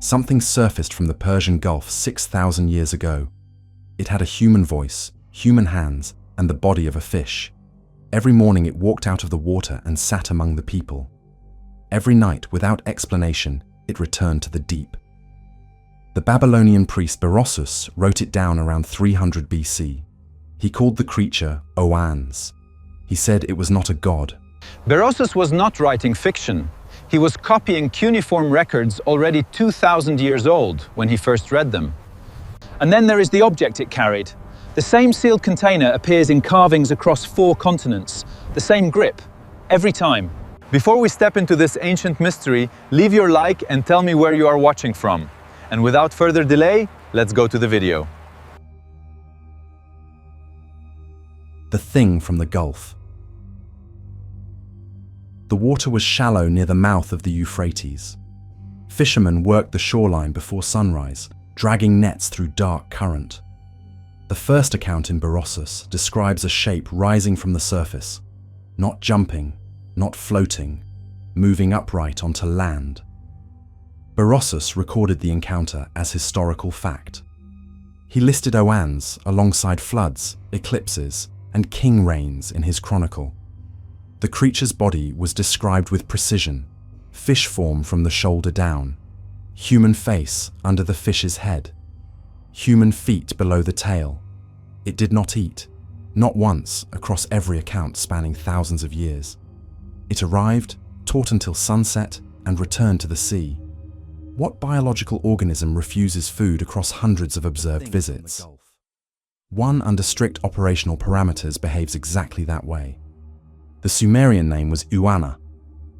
something surfaced from the Persian Gulf 6,000 years ago. It had a human voice, human hands, and the body of a fish. Every morning it walked out of the water and sat among the people. Every night, without explanation, it returned to the deep. The Babylonian priest Berossus wrote it down around 300 BC. He called the creature Oannes. He said it was not a god. Berossus was not writing fiction. He was copying cuneiform records already 2,000 years old when he first read them. And then there is the object it carried. The same sealed container appears in carvings across 4 continents, the same grip, every time. Before we step into this ancient mystery, leave your like and tell me where you are watching from. And without further delay, let's go to the video. The thing from the Gulf. The water was shallow near the mouth of the Euphrates. Fishermen worked the shoreline before sunrise, dragging nets through dark current. The first account in Berossus describes a shape rising from the surface, not jumping, not floating, moving upright onto land. Berossus recorded the encounter as historical fact. He listed Oannes alongside floods, eclipses, and king reigns in his chronicle. The creature's body was described with precision: fish form from the shoulder down, human face under the fish's head, human feet below the tail. It did not eat, not once across every account spanning thousands of years. It arrived, taught until sunset, and returned to the sea. What biological organism refuses food across hundreds of observed visits? One under strict operational parameters behaves exactly that way. The Sumerian name was Oannes.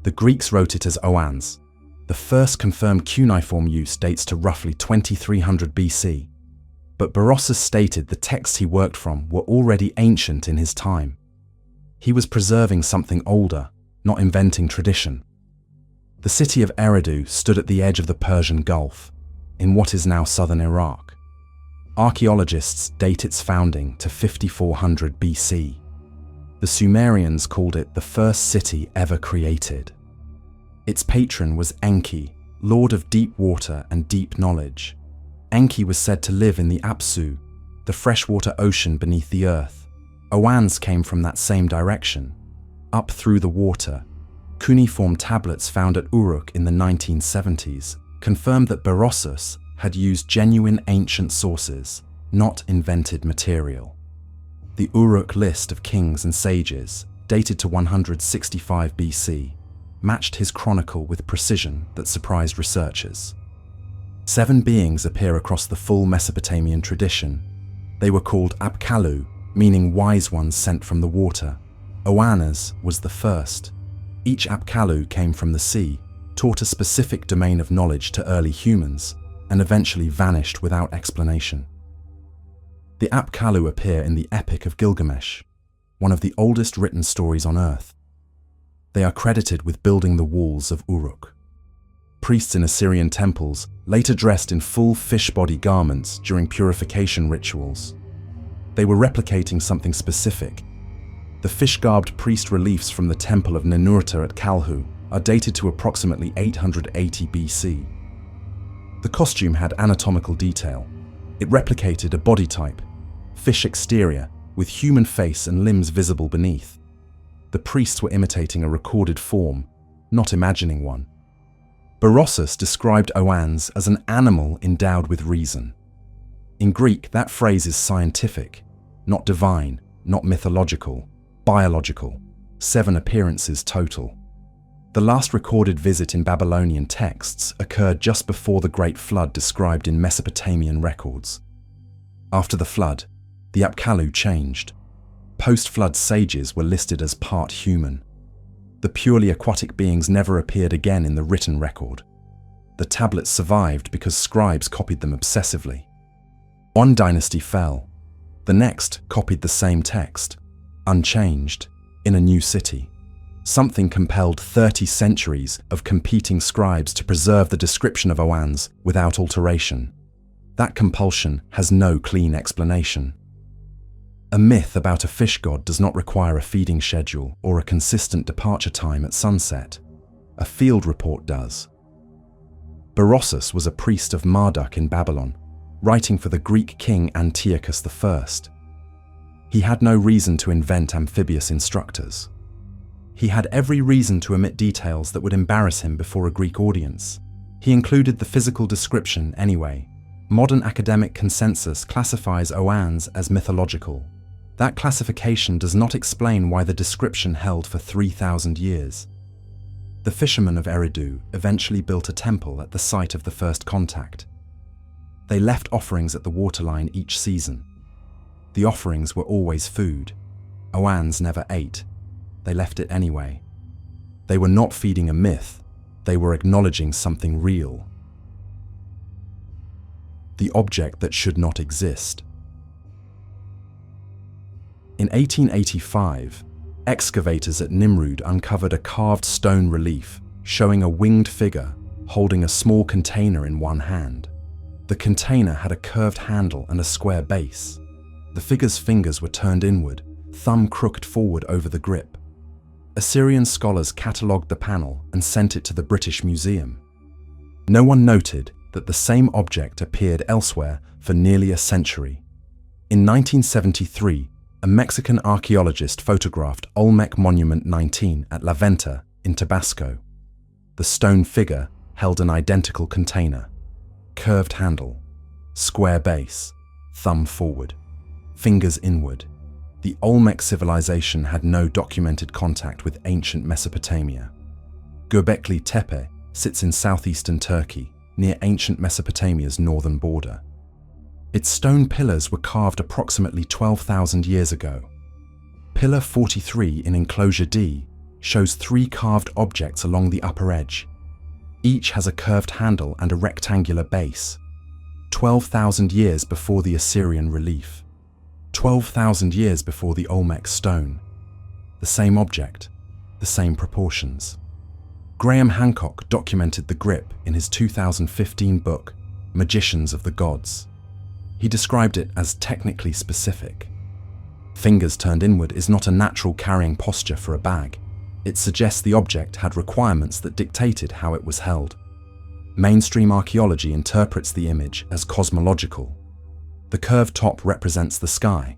The Greeks wrote it as Oannes. The first confirmed cuneiform use dates to roughly 2300 BC. But Berossus stated the texts he worked from were already ancient in his time. He was preserving something older, not inventing tradition. The city of Eridu stood at the edge of the Persian Gulf, in what is now southern Iraq. Archaeologists date its founding to 5400 BC. The Sumerians called it the first city ever created. Its patron was Enki, lord of deep water and deep knowledge. Enki was said to live in the Apsu, the freshwater ocean beneath the earth. Oannes came from that same direction, up through the water. Cuneiform tablets found at Uruk in the 1970s confirmed that Berossus had used genuine ancient sources, not invented material. The Uruk list of kings and sages, dated to 165 BC, matched his chronicle with precision that surprised researchers. 7 beings appear across the full Mesopotamian tradition. They were called Apkallu, meaning wise ones sent from the water. Oannes was the first. Each Apkallu came from the sea, taught a specific domain of knowledge to early humans, and eventually vanished without explanation. The Apkallu appear in the Epic of Gilgamesh, one of the oldest written stories on Earth. They are credited with building the walls of Uruk. Priests in Assyrian temples later dressed in full fish body garments during purification rituals. They were replicating something specific. The fish-garbed priest reliefs from the temple of Ninurta at Apkallu are dated to approximately 880 BC. The costume had anatomical detail. It replicated a body type, fish exterior, with human face and limbs visible beneath. The priests were imitating a recorded form, not imagining one. Berossus described Oannes as an animal endowed with reason. In Greek, that phrase is scientific, not divine, not mythological, biological. 7 appearances total. The last recorded visit in Babylonian texts occurred just before the Great Flood described in Mesopotamian records. After the flood, the Apkallu changed. Post-flood sages were listed as part human. The purely aquatic beings never appeared again in the written record. The tablets survived because scribes copied them obsessively. One dynasty fell. The next copied the same text, unchanged, in a new city. Something compelled 30 centuries of competing scribes to preserve the description of Oannes without alteration. That compulsion has no clean explanation. A myth about a fish god does not require a feeding schedule or a consistent departure time at sunset. A field report does. Berossus was a priest of Marduk in Babylon, writing for the Greek king Antiochus I. He had no reason to invent amphibious instructors. He had every reason to omit details that would embarrass him before a Greek audience. He included the physical description anyway. Modern academic consensus classifies Oannes as mythological. That classification does not explain why the description held for 3,000 years. The fishermen of Eridu eventually built a temple at the site of the first contact. They left offerings at the waterline each season. The offerings were always food. Oannes never ate. They left it anyway. They were not feeding a myth. They were acknowledging something real. The object that should not exist. In 1885, excavators at Nimrud uncovered a carved stone relief showing a winged figure holding a small container in one hand. The container had a curved handle and a square base. The figure's fingers were turned inward, thumb crooked forward over the grip. Assyrian scholars catalogued the panel and sent it to the British Museum. No one noted that the same object appeared elsewhere for nearly a century. In 1973, a Mexican archaeologist photographed Olmec Monument 19 at La Venta in Tabasco. The stone figure held an identical container. Curved handle, square base, thumb forward, fingers inward. The Olmec civilization had no documented contact with ancient Mesopotamia. Göbekli Tepe sits in southeastern Turkey, near ancient Mesopotamia's northern border. Its stone pillars were carved approximately 12,000 years ago. Pillar 43 in Enclosure D shows 3 carved objects along the upper edge. Each has a curved handle and a rectangular base. 12,000 years before the Assyrian relief. 12,000 years before the Olmec stone. The same object, the same proportions. Graham Hancock documented the grip in his 2015 book, Magicians of the Gods. He described it as technically specific. Fingers turned inward is not a natural carrying posture for a bag. It suggests the object had requirements that dictated how it was held. Mainstream archaeology interprets the image as cosmological. The curved top represents the sky.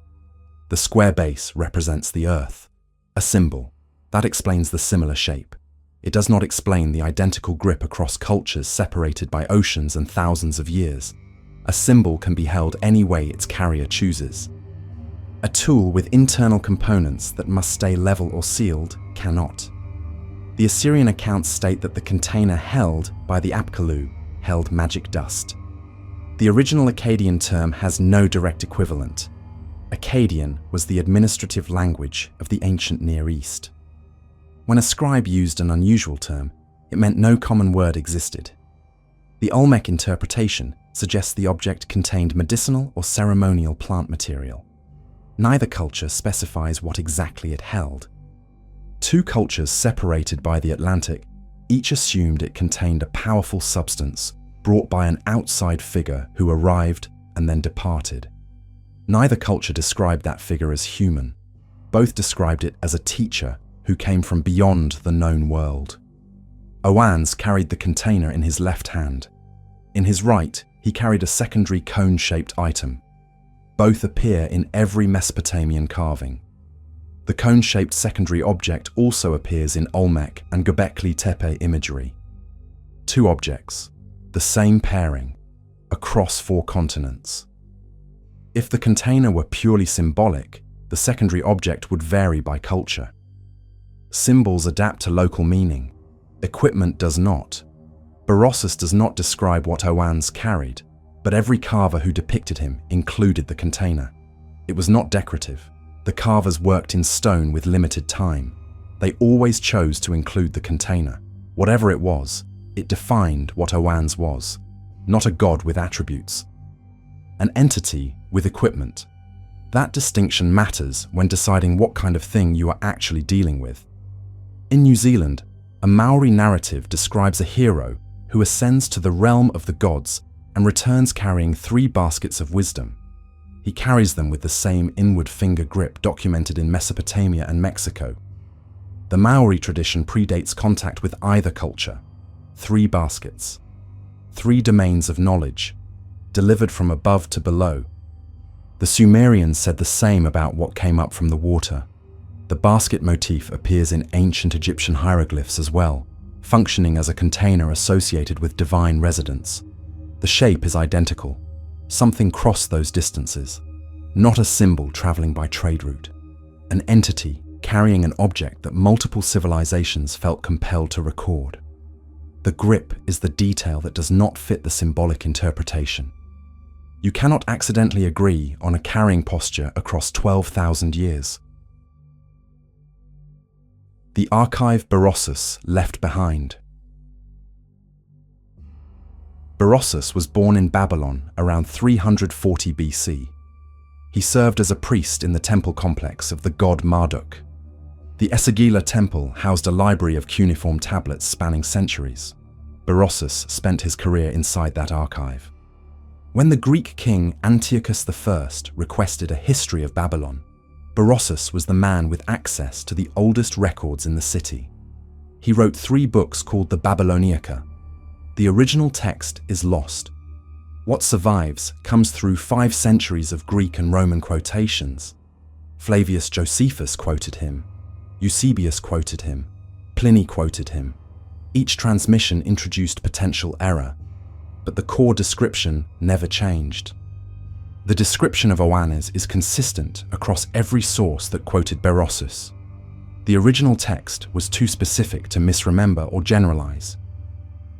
The square base represents the earth. A symbol. That explains the similar shape. It does not explain the identical grip across cultures separated by oceans and thousands of years. A symbol can be held any way its carrier chooses. A tool with internal components that must stay level or sealed cannot. The Assyrian accounts state that the container held by the Apkallu held magic dust. The original Akkadian term has no direct equivalent. Akkadian was the administrative language of the ancient Near East. When a scribe used an unusual term, it meant no common word existed. The Olmec interpretation suggests the object contained medicinal or ceremonial plant material. Neither culture specifies what exactly it held. 2 cultures separated by the Atlantic each assumed it contained a powerful substance brought by an outside figure who arrived and then departed. Neither culture described that figure as human. Both described it as a teacher who came from beyond the known world. Oannes carried the container in his left hand. In his right, he carried a secondary cone-shaped item. Both appear in every Mesopotamian carving. The cone-shaped secondary object also appears in Olmec and Göbekli Tepe imagery. 2 objects, the same pairing, across 4 continents. If the container were purely symbolic, the secondary object would vary by culture. Symbols adapt to local meaning. Equipment does not. Berossus does not describe what Oannes carried, but every carver who depicted him included the container. It was not decorative. The carvers worked in stone with limited time. They always chose to include the container. Whatever it was, it defined what Oannes was, not a god with attributes. An entity with equipment. That distinction matters when deciding what kind of thing you are actually dealing with. In New Zealand, a Maori narrative describes a hero who ascends to the realm of the gods and returns carrying 3 baskets of wisdom. He carries them with the same inward finger grip documented in Mesopotamia and Mexico. The Maori tradition predates contact with either culture. 3 baskets. three domains of knowledge, delivered from above to below. The Sumerians said the same about what came up from the water. The basket motif appears in ancient Egyptian hieroglyphs as well, functioning as a container associated with divine residence. The shape is identical. Something crossed those distances, not a symbol traveling by trade route. An entity carrying an object that multiple civilizations felt compelled to record. The grip is the detail that does not fit the symbolic interpretation. You cannot accidentally agree on a carrying posture across 12,000 years. The archive Berossus left behind. Berossus was born in Babylon around 340 BC. He served as a priest in the temple complex of the god Marduk. The Esagila temple housed a library of cuneiform tablets spanning centuries. Berossus spent his career inside that archive. When the Greek king Antiochus I requested a history of Babylon, Berossus was the man with access to the oldest records in the city. He wrote 3 books called the Babyloniaca. The original text is lost. What survives comes through 5 centuries of Greek and Roman quotations. Flavius Josephus quoted him, Eusebius quoted him, Pliny quoted him. Each transmission introduced potential error, but the core description never changed. The description of Oannes is consistent across every source that quoted Berossus. The original text was too specific to misremember or generalize.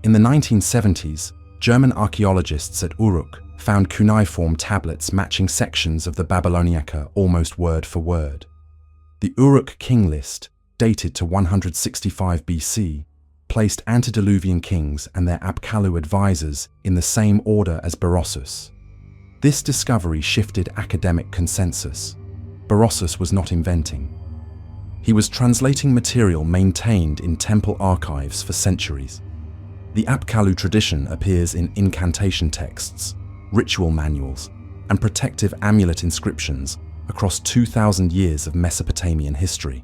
In the 1970s, German archaeologists at Uruk found cuneiform tablets matching sections of the Babyloniaca almost word for word. The Uruk king list, dated to 165 BC, placed antediluvian kings and their Apkallu advisors in the same order as Berossus. This discovery shifted academic consensus. Berossus was not inventing. He was translating material maintained in temple archives for centuries. The Apkallu tradition appears in incantation texts, ritual manuals, and protective amulet inscriptions across 2,000 years of Mesopotamian history.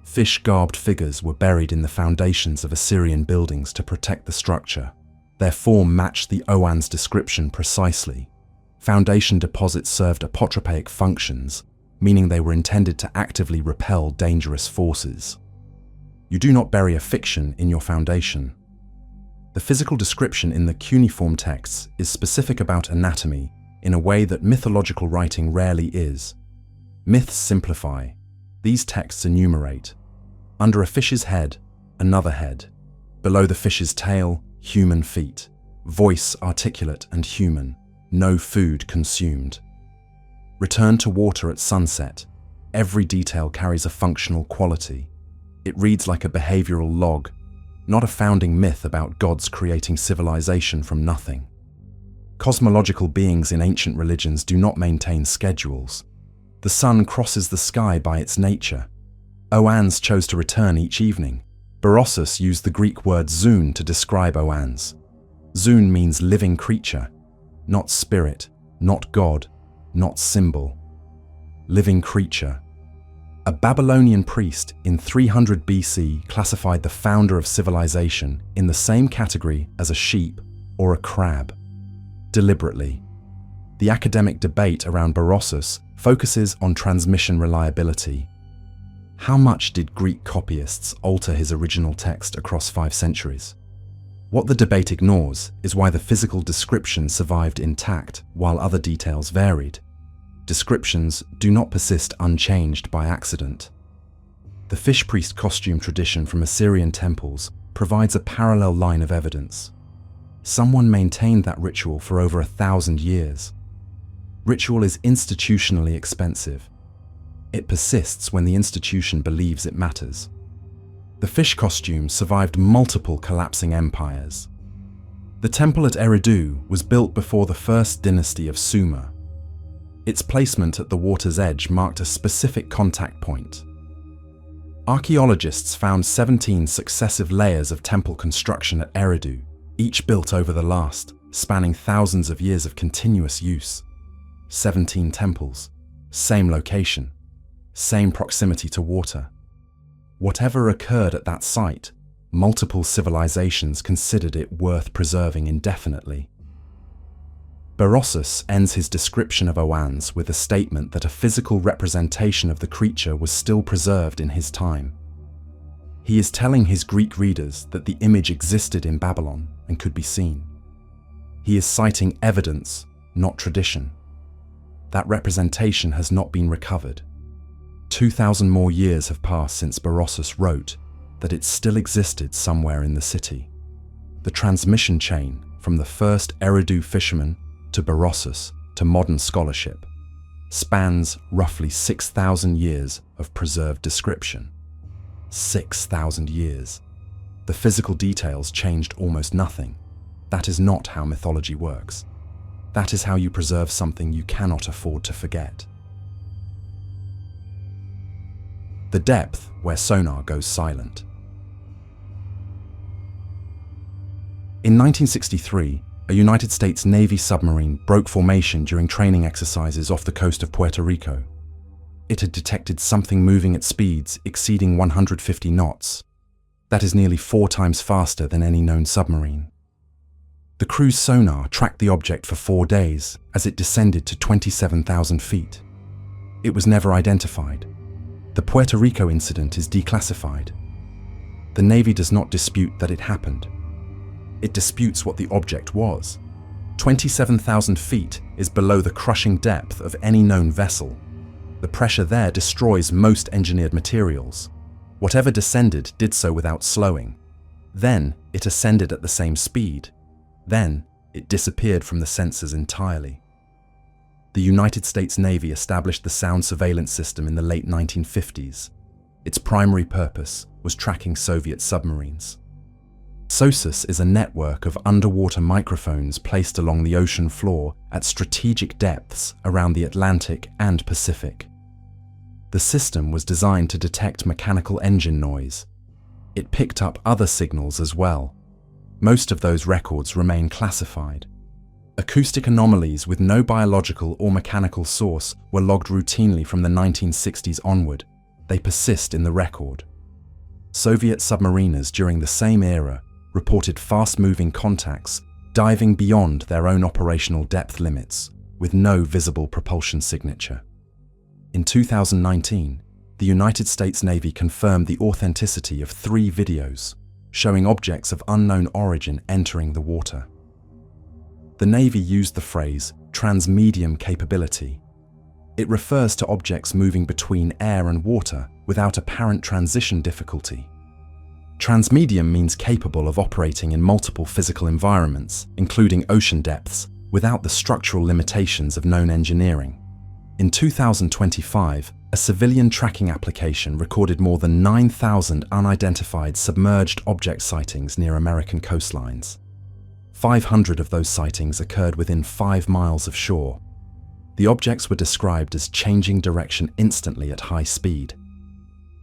Fish-garbed figures were buried in the foundations of Assyrian buildings to protect the structure. Their form matched the Oannes description precisely. Foundation deposits served apotropaic functions, meaning they were intended to actively repel dangerous forces. You do not bury a fiction in your foundation. The physical description in the cuneiform texts is specific about anatomy in a way that mythological writing rarely is. Myths simplify. These texts enumerate. Under a fish's head, another head. Below the fish's tail, human feet. Voice articulate and human. No food consumed. Return to water at sunset. Every detail carries a functional quality. It reads like a behavioral log, not a founding myth about gods creating civilization from nothing. Cosmological beings in ancient religions do not maintain schedules. The sun crosses the sky by its nature. Oannes chose to return each evening. Berossus used the Greek word zoon to describe Oannes. Zoon means living creature, not spirit, not god, not symbol. Living creature. A Babylonian priest in 300 BC classified the founder of civilization in the same category as a sheep or a crab. Deliberately. The academic debate around Berossus focuses on transmission reliability. How much did Greek copyists alter his original text across 5 centuries? What the debate ignores is why the physical description survived intact while other details varied. Descriptions do not persist unchanged by accident. The fish priest costume tradition from Assyrian temples provides a parallel line of evidence. Someone maintained that ritual for over 1,000 years. Ritual is institutionally expensive. It persists when the institution believes it matters. The fish costume survived multiple collapsing empires. The temple at Eridu was built before the first dynasty of Sumer. Its placement at the water's edge marked a specific contact point. Archaeologists found 17 successive layers of temple construction at Eridu, each built over the last, spanning thousands of years of continuous use. 17 temples, same location, same proximity to water. Whatever occurred at that site multiple civilizations considered it worth preserving indefinitely. Berossus ends his description of Oannes with a statement that a physical representation of the creature was still preserved in his time. He is telling his Greek readers that the image existed in Babylon and could be seen. He is citing evidence, not tradition. That representation has not been recovered. 2,000 more years have passed since Berossus wrote that it still existed somewhere in the city. The transmission chain from the first Eridu fisherman to Berossus to modern scholarship spans roughly 6,000 years of preserved description. 6,000 years. The physical details changed almost nothing. That is not how mythology works. That is how you preserve something you cannot afford to forget. The depth where sonar goes silent. In 1963, a United States Navy submarine broke formation during training exercises off the coast of Puerto Rico. It had detected something moving at speeds exceeding 150 knots. That is nearly 4 times faster than any known submarine. The crew's sonar tracked the object for 4 days as it descended to 27,000 feet. It was never identified. The Puerto Rico incident is declassified. The Navy does not dispute that it happened. It disputes what the object was. 27,000 feet is below the crushing depth of any known vessel. The pressure there destroys most engineered materials. Whatever descended did so without slowing. Then it ascended at the same speed. Then it disappeared from the sensors entirely. The United States Navy established the sound surveillance system in the late 1950s. Its primary purpose was tracking Soviet submarines. SOSUS is a network of underwater microphones placed along the ocean floor at strategic depths around the Atlantic and Pacific. The system was designed to detect mechanical engine noise. It picked up other signals as well. Most of those records remain classified. Acoustic anomalies with no biological or mechanical source were logged routinely from the 1960s onward. They persist in the record. Soviet submariners during the same era reported fast-moving contacts diving beyond their own operational depth limits with no visible propulsion signature. In 2019, the United States Navy confirmed the authenticity of 3 videos showing objects of unknown origin entering the water. The Navy used the phrase transmedium capability. It refers to objects moving between air and water without apparent transition difficulty. Transmedium means capable of operating in multiple physical environments, including ocean depths, without the structural limitations of known engineering. In 2025, a civilian tracking application recorded more than 9,000 unidentified submerged object sightings near American coastlines. 500 of those sightings occurred within 5 miles of shore. The objects were described as changing direction instantly at high speed.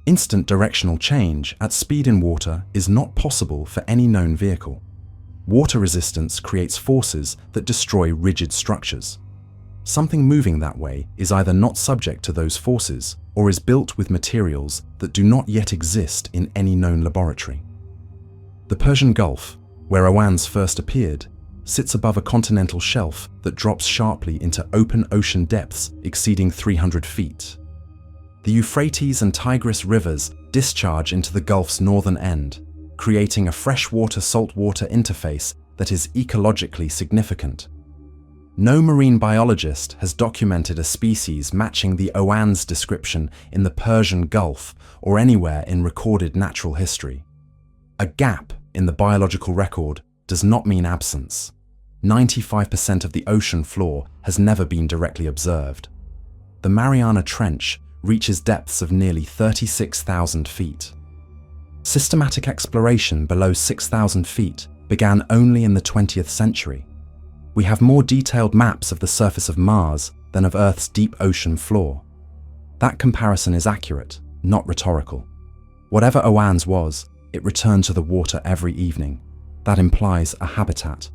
Instant directional change at speed in water is not possible for any known vehicle. Water resistance creates forces that destroy rigid structures. Something moving that way is either not subject to those forces or is built with materials that do not yet exist in any known laboratory. The Persian Gulf, where Oannes first appeared, sits above a continental shelf that drops sharply into open ocean depths exceeding 300 feet. The Euphrates and Tigris rivers discharge into the Gulf's northern end, creating a freshwater-saltwater interface that is ecologically significant. No marine biologist has documented a species matching the Oannes description in the Persian Gulf or anywhere in recorded natural history. A gap in the biological record does not mean absence. 95% of the ocean floor has never been directly observed. The Mariana Trench reaches depths of nearly 36,000 feet. Systematic exploration below 6,000 feet began only in the 20th century. We have more detailed maps of the surface of Mars than of Earth's deep ocean floor. That comparison is accurate, not rhetorical. Whatever Oannes was, it returned to the water every evening. That implies a habitat,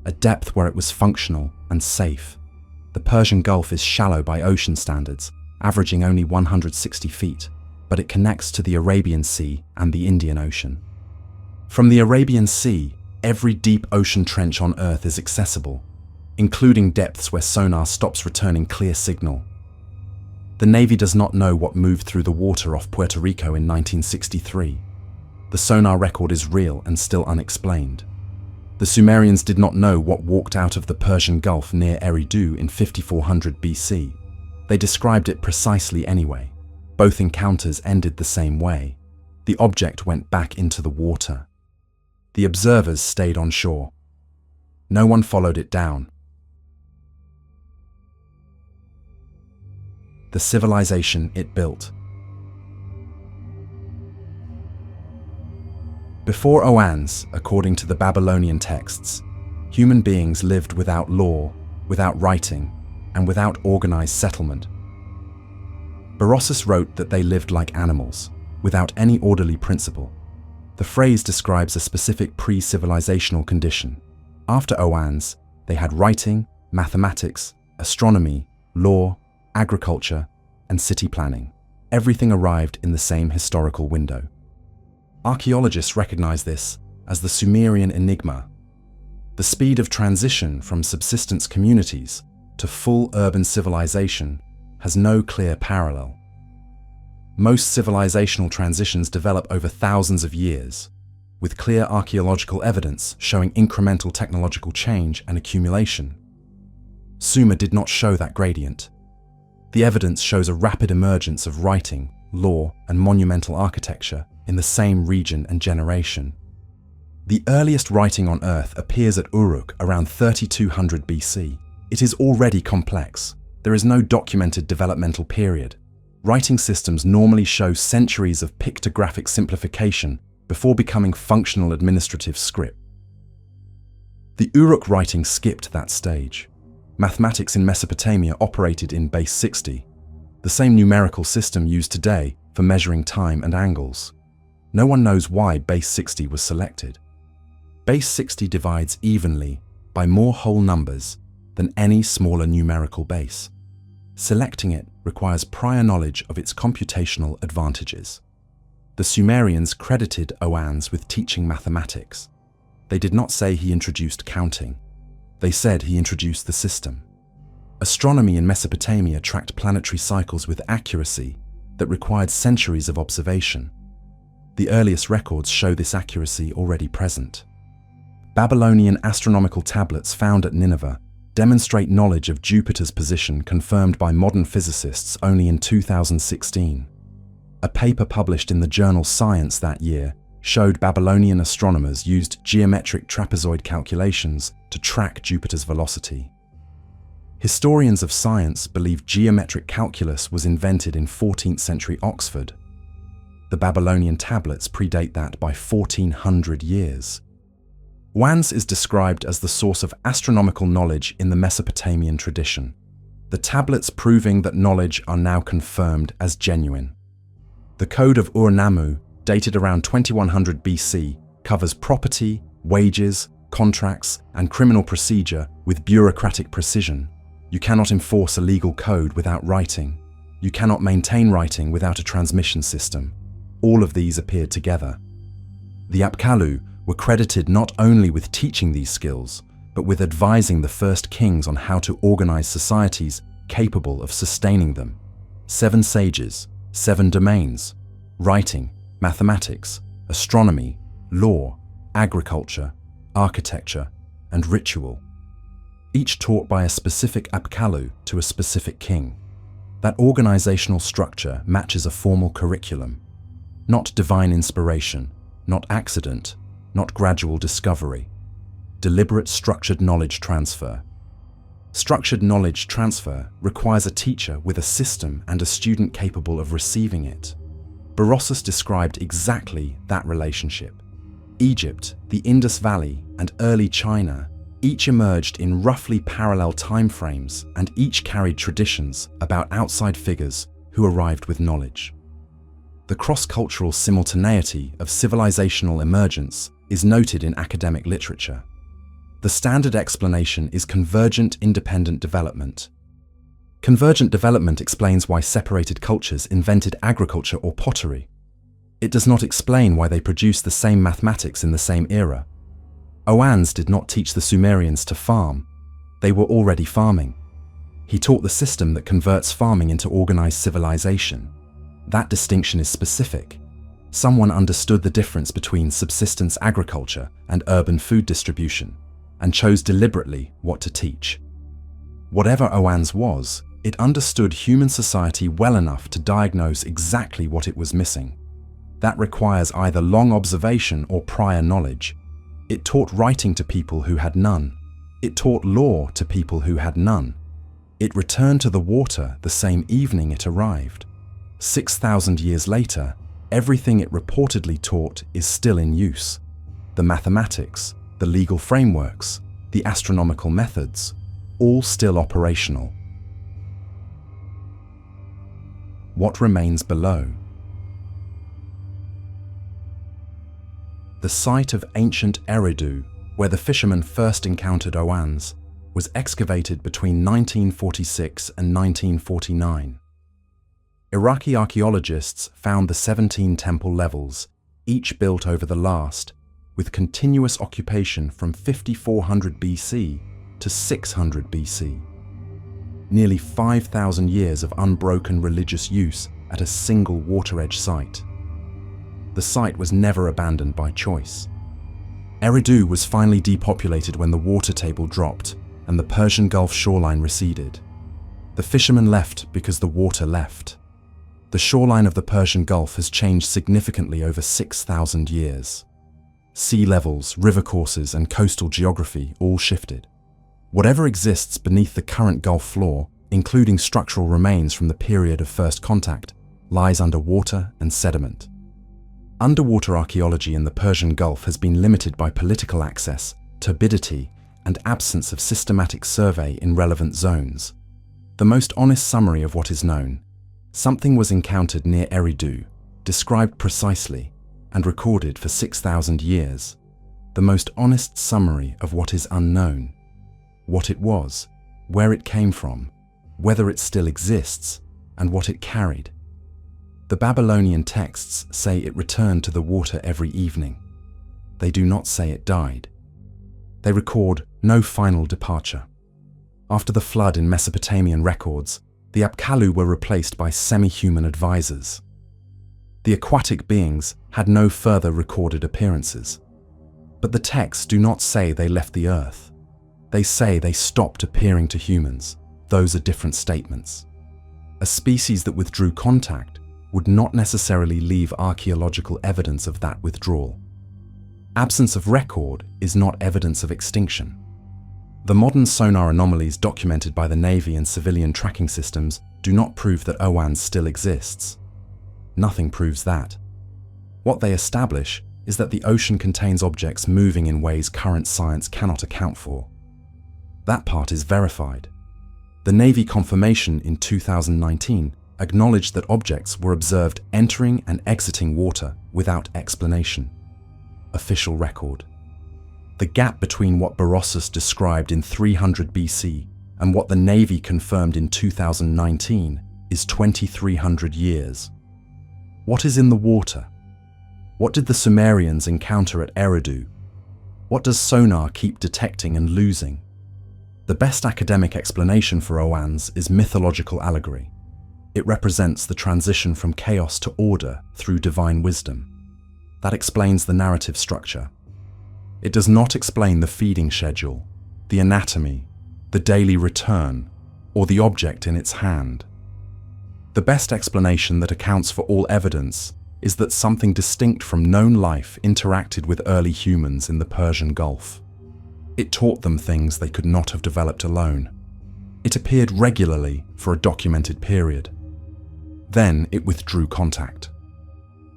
a depth where it was functional and safe. The Persian Gulf is shallow by ocean standards, averaging only 160 feet, but it connects to the Arabian Sea and the Indian Ocean. From the Arabian Sea, every deep ocean trench on Earth is accessible, including depths where sonar stops returning clear signal. The Navy does not know what moved through the water off Puerto Rico in 1963. The sonar record is real and still unexplained. The Sumerians did not know what walked out of the Persian Gulf near Eridu in 5400 BC. They described it precisely anyway. Both encounters ended the same way. The object went back into the water. The observers stayed on shore. No one followed it down. The civilization it built. Before Oannes, according to the Babylonian texts, human beings lived without law, without writing, and without organized settlement. Berossus wrote that they lived like animals, without any orderly principle. The phrase describes a specific pre-civilizational condition. After Oannes, they had writing, mathematics, astronomy, law, agriculture, and city planning. Everything arrived in the same historical window. Archaeologists recognize this as the Sumerian enigma. The speed of transition from subsistence communities to full urban civilization has no clear parallel. Most civilizational transitions develop over thousands of years, with clear archaeological evidence showing incremental technological change and accumulation. Sumer did not show that gradient. The evidence shows a rapid emergence of writing, law, and monumental architecture in the same region and generation. The earliest writing on Earth appears at Uruk around 3200 BC. It is already complex. There is no documented developmental period. Writing systems normally show centuries of pictographic simplification before becoming functional administrative script. The Uruk writing skipped that stage. Mathematics in Mesopotamia operated in base 60, the same numerical system used today for measuring time and angles. No one knows why base 60 was selected. Base 60 divides evenly by more whole numbers than any smaller numerical base. Selecting it requires prior knowledge of its computational advantages. The Sumerians credited Oannes with teaching mathematics. They did not say he introduced counting. They said he introduced the system. Astronomy in Mesopotamia tracked planetary cycles with accuracy that required centuries of observation. The earliest records show this accuracy already present. Babylonian astronomical tablets found at Nineveh demonstrate knowledge of Jupiter's position confirmed by modern physicists only in 2016. A paper published in the journal Science that year showed Babylonian astronomers used geometric trapezoid calculations to track Jupiter's velocity. Historians of science believe geometric calculus was invented in 14th century Oxford. The Babylonian tablets predate that by 1400 years. Oannes is described as the source of astronomical knowledge in the Mesopotamian tradition. The tablets proving that knowledge are now confirmed as genuine. The Code of Ur-Nammu, dated around 2100 BC, covers property, wages, contracts, and criminal procedure with bureaucratic precision. You cannot enforce a legal code without writing. You cannot maintain writing without a transmission system. All of these appeared together. The Apkallu were credited not only with teaching these skills, but with advising the first kings on how to organize societies capable of sustaining them. 7 sages, 7 domains: writing, mathematics, astronomy, law, agriculture, architecture, and ritual. Each taught by a specific Apkallu to a specific king. That organizational structure matches a formal curriculum. Not divine inspiration, not accident, not gradual discovery. Deliberate structured knowledge transfer. Structured knowledge transfer requires a teacher with a system and a student capable of receiving it. Berossus described exactly that relationship. Egypt, the Indus Valley, and early China each emerged in roughly parallel timeframes, and each carried traditions about outside figures who arrived with knowledge. The cross-cultural simultaneity of civilizational emergence is noted in academic literature. The standard explanation is convergent independent development. Convergent development explains why separated cultures invented agriculture or pottery. It does not explain why they produced the same mathematics in the same era. Oannes did not teach the Sumerians to farm. They were already farming. He taught the system that converts farming into organized civilization. That distinction is specific. Someone understood the difference between subsistence agriculture and urban food distribution, and chose deliberately what to teach. Whatever Oannes was, it understood human society well enough to diagnose exactly what it was missing. That requires either long observation or prior knowledge. It taught writing to people who had none. It taught law to people who had none. It returned to the water the same evening it arrived. 6,000 years later, everything it reportedly taught is still in use. The mathematics, the legal frameworks, the astronomical methods, all still operational. What remains below? The site of ancient Eridu, where the fishermen first encountered Oannes, was excavated between 1946 and 1949. Iraqi archaeologists found the 17 temple levels, each built over the last, with continuous occupation from 5400 BC to 600 BC. Nearly 5,000 years of unbroken religious use at a single water-edge site. The site was never abandoned by choice. Eridu was finally depopulated when the water table dropped and the Persian Gulf shoreline receded. The fishermen left because the water left. The shoreline of the Persian Gulf has changed significantly over 6,000 years. Sea levels, river courses, and coastal geography all shifted. Whatever exists beneath the current Gulf floor, including structural remains from the period of first contact, lies under water and sediment. Underwater archaeology in the Persian Gulf has been limited by political access, turbidity, and absence of systematic survey in relevant zones. The most honest summary of what is known: something was encountered near Eridu, described precisely, and recorded for 6,000 years. The most honest summary of what is unknown: what it was, where it came from, whether it still exists, and what it carried. The Babylonian texts say it returned to the water every evening. They do not say it died. They record no final departure. After the flood in Mesopotamian records, the Apkallu were replaced by semi-human advisors. The aquatic beings had no further recorded appearances. But the texts do not say they left the earth. They say they stopped appearing to humans. Those are different statements. A species that withdrew contact would not necessarily leave archaeological evidence of that withdrawal. Absence of record is not evidence of extinction. The modern sonar anomalies documented by the Navy and civilian tracking systems do not prove that Oannes still exists. Nothing proves that. What they establish is that the ocean contains objects moving in ways current science cannot account for. That part is verified. The Navy confirmation in 2019 acknowledged that objects were observed entering and exiting water without explanation. Official record. The gap between what Berossus described in 300 BC and what the Navy confirmed in 2019 is 2,300 years. What is in the water? What did the Sumerians encounter at Eridu? What does Sonar keep detecting and losing? The best academic explanation for Oannes is mythological allegory. It represents the transition from chaos to order through divine wisdom. That explains the narrative structure. It does not explain the feeding schedule, the anatomy, the daily return, or the object in its hand. The best explanation that accounts for all evidence is that something distinct from known life interacted with early humans in the Persian Gulf. It taught them things they could not have developed alone. It appeared regularly for a documented period. Then it withdrew contact.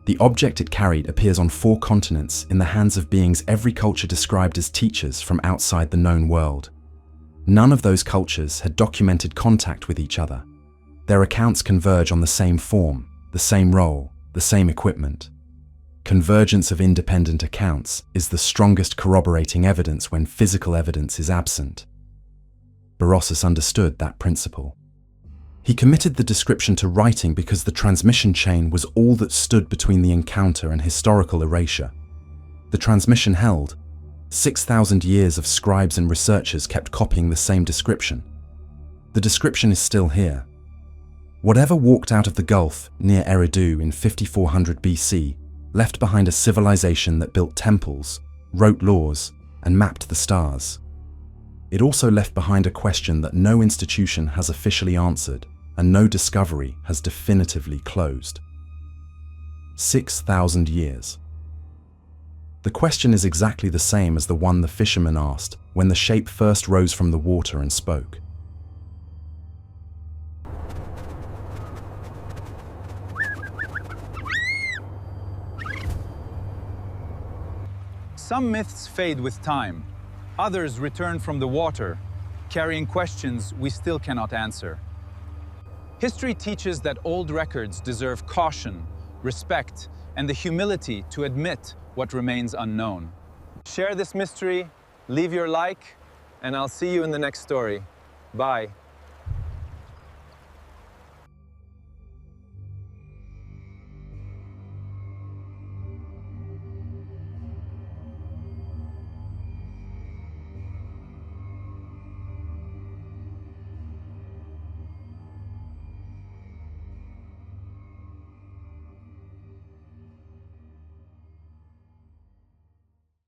The object it carried appears on 4 continents in the hands of beings every culture described as teachers from outside the known world. None of those cultures had documented contact with each other. Their accounts converge on the same form, the same role, the same equipment. Convergence of independent accounts is the strongest corroborating evidence when physical evidence is absent. Berossus understood that principle. He committed the description to writing because the transmission chain was all that stood between the encounter and historical erasure. The transmission held. 6,000 years of scribes and researchers kept copying the same description. The description is still here. Whatever walked out of the Gulf near Eridu in 5400 BC left behind a civilization that built temples, wrote laws, and mapped the stars. It also left behind a question that no institution has officially answered and no discovery has definitively closed. 6,000 years. The question is exactly the same as the one the fisherman asked when the shape first rose from the water and spoke. Some myths fade with time. Others return from the water, carrying questions we still cannot answer. History teaches that old records deserve caution, respect, and the humility to admit what remains unknown. Share this mystery, leave your like, and I'll see you in the next story. Bye.